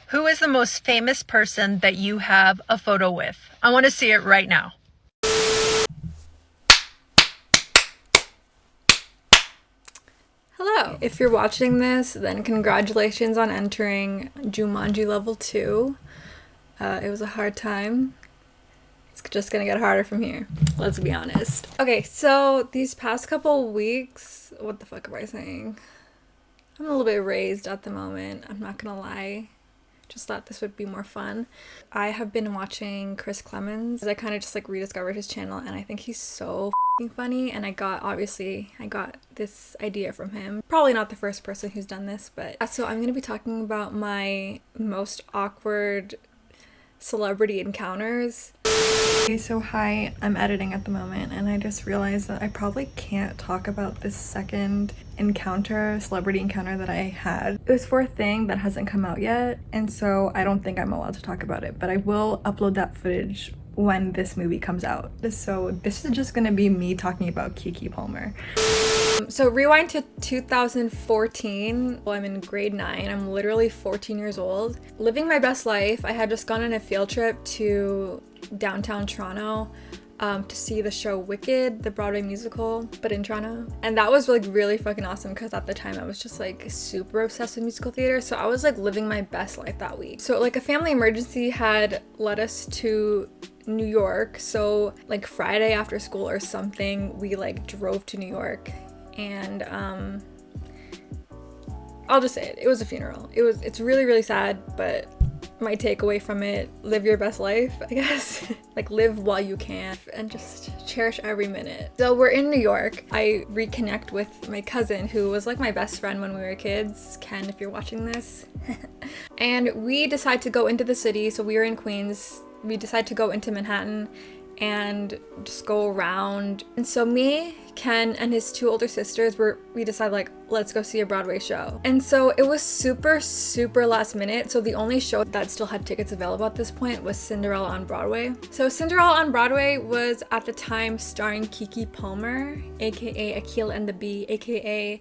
Who is the most famous person that you have a photo with? I want to see it right now. Hello. If you're watching this, then congratulations on entering Jumanji Level 2. It was a hard time. It's just gonna get harder from here. Let's be honest. Okay, so these past couple weeks, what the fuck am I saying? I'm a little bit raised at the moment. I'm not gonna lie. Just thought this would be more fun. I have been watching Klemens. I kind of just like rediscovered his channel, and I think he's so funny, and I got this idea from him. Probably not the first person who's done this, but so I'm gonna be talking about my most awkward celebrity encounters. Okay, so hi, I'm editing at the moment, and I just realized that I probably can't talk about this second celebrity encounter that I had. It was for a thing that hasn't come out yet, and so I don't think I'm allowed to talk about it, but I will upload that footage when this movie comes out. So this is just gonna be me talking about Keke Palmer. So rewind to 2014. Well, I'm in grade 9. I'm literally 14 years old. Living my best life. I had just gone on a field trip to downtown Toronto to see the show Wicked, the Broadway musical, but in Toronto. And that was like really fucking awesome because at the time I was just like super obsessed with musical theater. So I was like living my best life that week. So like a family emergency had led us to New York. So like Friday after school or something, we like drove to New York. And I'll just say it was a funeral. It's really, really sad, but my takeaway from it, live your best life, I guess. Like live while you can and just cherish every minute. So we're in New York. I reconnect with my cousin who was like my best friend when we were kids. Ken, if you're watching this. And we decide to go into the city. So we were in Queens. We decide to go into Manhattan and just go around. And so me, Ken, and his 2 older sisters we decided like, let's go see a Broadway show. And so it was super, super last minute. So the only show that still had tickets available at this point was Cinderella on Broadway. So Cinderella on Broadway was at the time starring Keke Palmer, aka Akil and the Bee, aka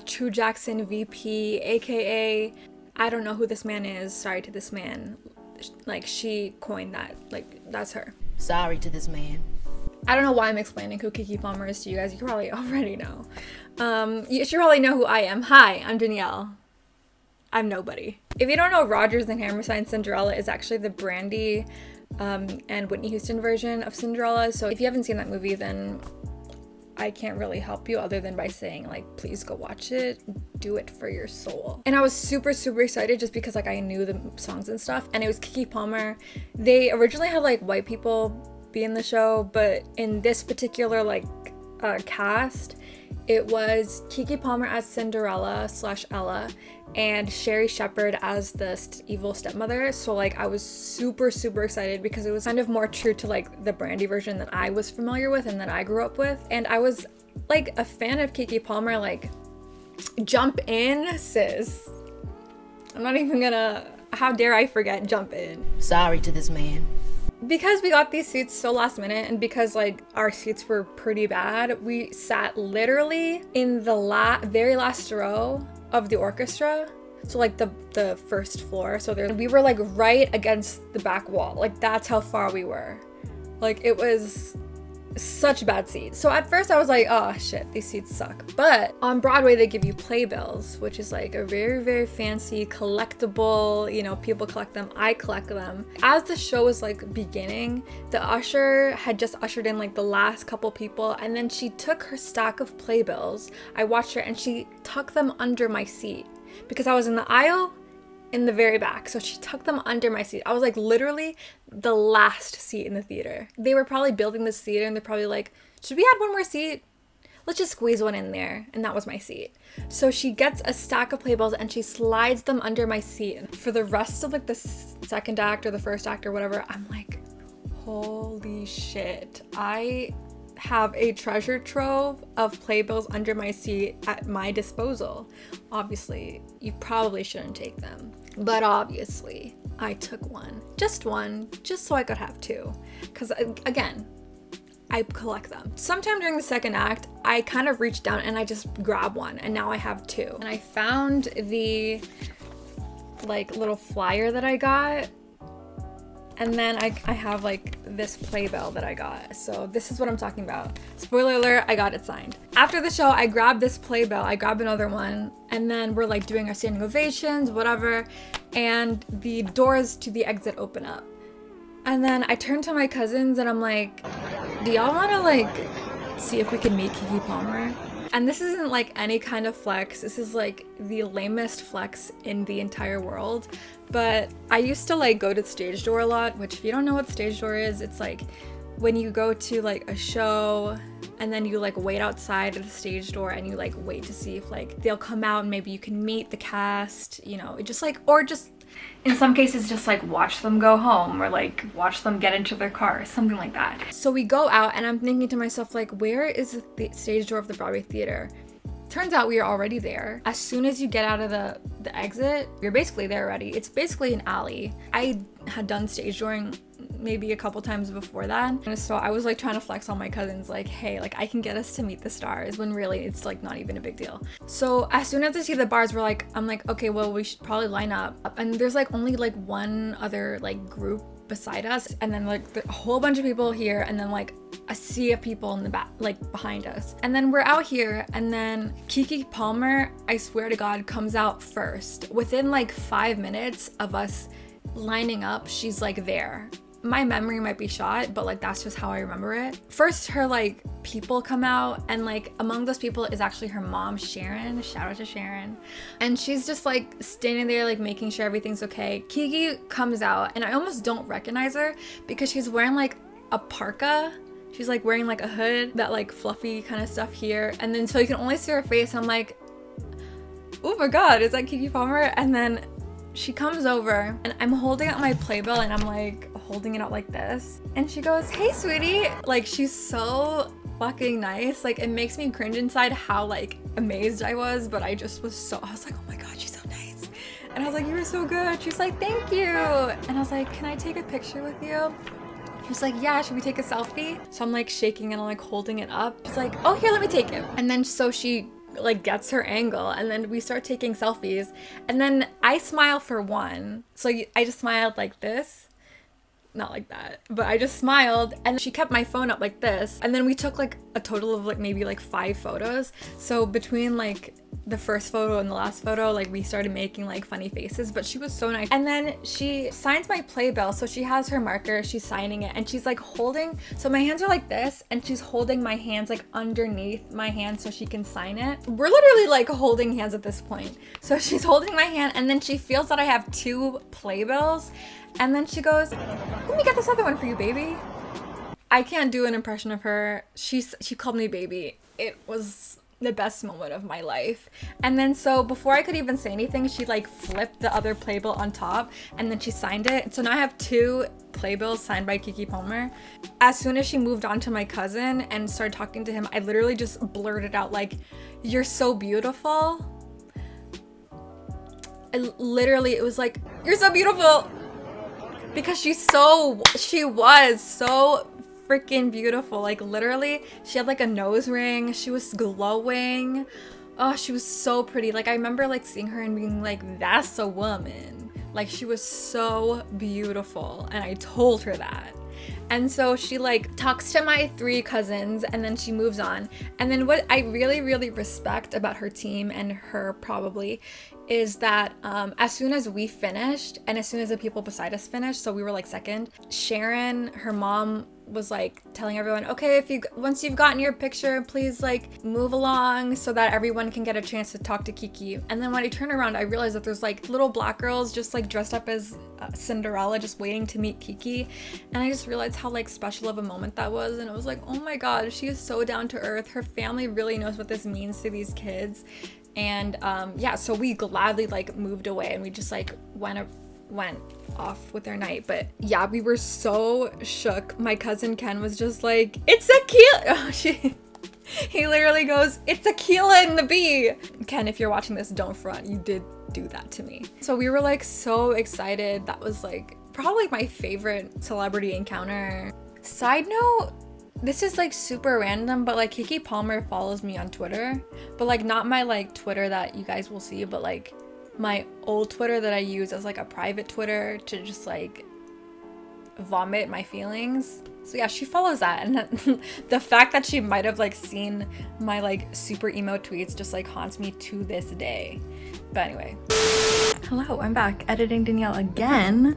True Jackson VP, aka I don't know who this man is, sorry to this man. Like she coined that, like that's her. Sorry to this man. I don't know why I'm explaining who Keke Palmer is to you guys. You probably already know. You should probably know who I am. Hi, I'm Danielle. I'm nobody. If you don't know, Rodgers and Hammerstein's Cinderella is actually the Brandy and Whitney Houston version of Cinderella. So if you haven't seen that movie, then I can't really help you other than by saying like, please go watch it. Do it for your soul. And I was super, super excited just because like I knew the songs and stuff, and it was Keke Palmer. They originally had like white people be in the show, but in this particular like cast, it was Keke Palmer as Cinderella / Ella and Sherry Shepherd as the evil stepmother. So like I was super, super excited because it was kind of more true to like the Brandy version that I was familiar with and that I grew up with. And I was like a fan of Keke Palmer. Like, jump in, sis. I'm not even gonna, how dare I forget jump in. Sorry to this man. Because we got these seats so last minute, and because like our seats were pretty bad, we sat literally in the very last row of the orchestra. So like the first floor. So we were like right against the back wall. Like that's how far we were. Like it was such bad seats. So at first I was like, oh shit, these seats suck. But on Broadway they give you playbills, which is like a very, very fancy collectible, you know, people collect them, I collect them. As the show was like beginning, the usher had just ushered in like the last couple people, and then she took her stack of playbills. I watched her and she tucked them under my seat because I was in the aisle in the very back. So she tucked them under my seat. I was like literally the last seat in the theater. They were probably building this theater and they're probably like, should we add one more seat? Let's just squeeze one in there. And that was my seat. So she gets a stack of playbills and she slides them under my seat. For the rest of like the second act or the first act or whatever, I'm like, holy shit. I have a treasure trove of playbills under my seat at my disposal. Obviously, you probably shouldn't take them. But obviously, I took one, just so I could have 2. Because again, I collect them. Sometime during the second act, I kind of reached down and I just grabbed one, and now I have 2. And I found the like little flyer that I got. And then I have like this playbill that I got. So this is what I'm talking about. Spoiler alert, I got it signed. After the show, I grabbed this playbill, I grabbed another one, and then we're like doing our standing ovations, whatever. And the doors to the exit open up. And then I turn to my cousins and I'm like, do y'all wanna like see if we can meet Keke Palmer? And this isn't like any kind of flex. This is like the lamest flex in the entire world. But I used to like go to the stage door a lot, which if you don't know what stage door is, it's like when you go to like a show and then you like wait outside of the stage door and you like wait to see if like they'll come out and maybe you can meet the cast, you know, just like, or just in some cases just like watch them go home or like watch them get into their car, something like that. So we go out and I'm thinking to myself like, where is the stage door of the Broadway theater? Turns out we are already there. As soon as you get out of the exit, you're basically there already. It's basically an alley. I had done stage dooring maybe a couple times before that. And so I was like trying to flex on my cousins like, hey, like I can get us to meet the stars, when really it's like not even a big deal. So as soon as I see the bars, I'm like, okay, well, we should probably line up. And there's like only like one other like group beside us, and then like a whole bunch of people here, and then like a sea of people in the back, like behind us. And then we're out here, and then Keke Palmer, I swear to God, comes out first. Within like 5 minutes of us lining up, she's like there. My memory might be shot, but like that's just how I remember it. First, her like people come out, and like among those people is actually her mom, Sharon. Shout out to Sharon. And she's just like standing there like making sure everything's okay. Keke comes out and I almost don't recognize her because she's wearing like a parka. She's like wearing like a hood, that like fluffy kind of stuff here. And then so you can only see her face. And I'm like, oh my God, is that Keke Palmer? And then she comes over and I'm holding out my playbill and I'm like holding it out like this. And she goes, hey sweetie. Like she's so fucking nice. Like it makes me cringe inside how like amazed I was, but I just was I was like, oh my God, she's so nice. And I was like, you were so good. She's like, thank you. And I was like, can I take a picture with you? She's like, yeah, should we take a selfie? So I'm like shaking and I'm like holding it up. She's like, oh, here, let me take it. And then so she like gets her angle and then we start taking selfies. And then I smile for one. So I just smiled like this. Not like that, but I just smiled and she kept my phone up like this. And then we took like a total of like maybe like 5 photos. So between like the first photo and the last photo, like we started making like funny faces, but she was so nice. And then she signs my playbill. So she has her marker, she's signing it, and she's like holding, so my hands are like this and she's holding my hands like underneath my hand so she can sign it. We're literally like holding hands at this point. So she's holding my hand and then she feels that I have 2 playbills. And then she goes, let me get this other one for you, baby. I can't do an impression of her. She called me baby. It was the best moment of my life. And then so before I could even say anything, she like flipped the other playbill on top and then she signed it. So now I have 2 playbills signed by Keke Palmer. As soon as she moved on to my cousin and started talking to him, I literally just blurted out like, you're so beautiful. It was like, you're so beautiful. Because she was so freaking beautiful. Like literally, she had like a nose ring. She was glowing. Oh, she was so pretty. Like I remember like seeing her and being like, that's a woman. Like she was so beautiful. And I told her that. And so she like talks to my 3 cousins and then she moves on. And then what I really, really respect about her team and her probably is that as soon as we finished and as soon as the people beside us finished, so we were like second, Sharon, her mom, was like telling everyone, okay, once you've gotten your picture, please like move along so that everyone can get a chance to talk to Keke. And then when I turned around, I realized that there's like little black girls just like dressed up as Cinderella, just waiting to meet Keke. And I just realized how like special of a moment that was. And it was like, oh my God, she is so down to earth. Her family really knows what this means to these kids. And yeah, so we gladly like moved away and we just like went off with their night. But yeah, we were so shook. My cousin Ken was just like, it's Aquila. He literally goes, it's Aquila and the bee. Ken, if you're watching this, don't front. You did do that to me. So we were like so excited. That was like probably my favorite celebrity encounter. Side note, this is like super random, but like Keke Palmer follows me on Twitter, but like not my like Twitter that you guys will see, but like my old Twitter that I use as like a private Twitter to just like vomit my feelings. So yeah, she follows that, and the fact that she might have like seen my like super emo tweets just like haunts me to this day. But anyway, hello, I'm back editing Danielle again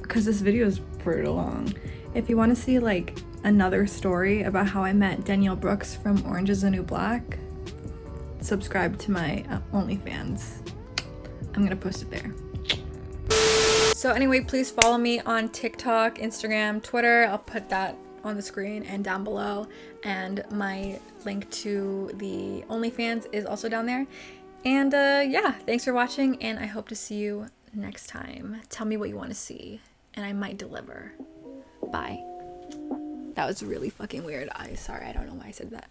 because this video is pretty long. If you want to see like another story about how I met Danielle Brooks from Orange is the New Black, subscribe to my OnlyFans. I'm gonna post it there. So anyway, please follow me on TikTok, Instagram, Twitter. I'll put that on the screen and down below. And my link to the OnlyFans is also down there. And yeah, thanks for watching, and I hope to see you next time. Tell me what you want to see, and I might deliver. Bye. That was really fucking weird. Sorry, I don't know why I said that.